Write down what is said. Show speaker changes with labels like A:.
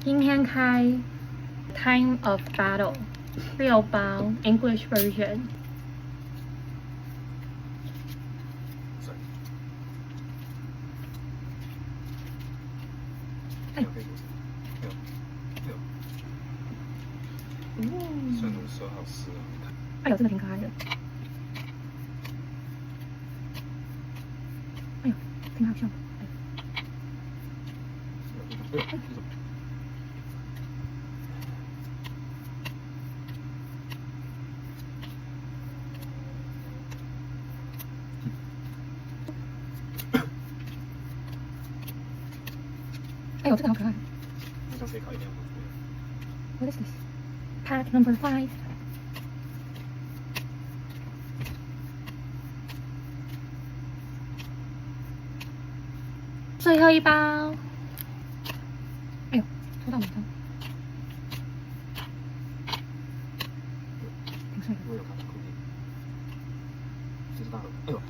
A: 今天开 Time of Battle 6包 English version。
B: 蒜乳蛇好吃哦！
A: 哎呦，真的挺可爱的。哎呦，挺好笑的。哎呦，这个好可爱。
B: 那这样可以烤一点吗
A: What is this? Pack number 5。最后一包。哎呦，抽到尾灯。挺帅的。
B: 我有看到扣点，这是大盒。哎呦。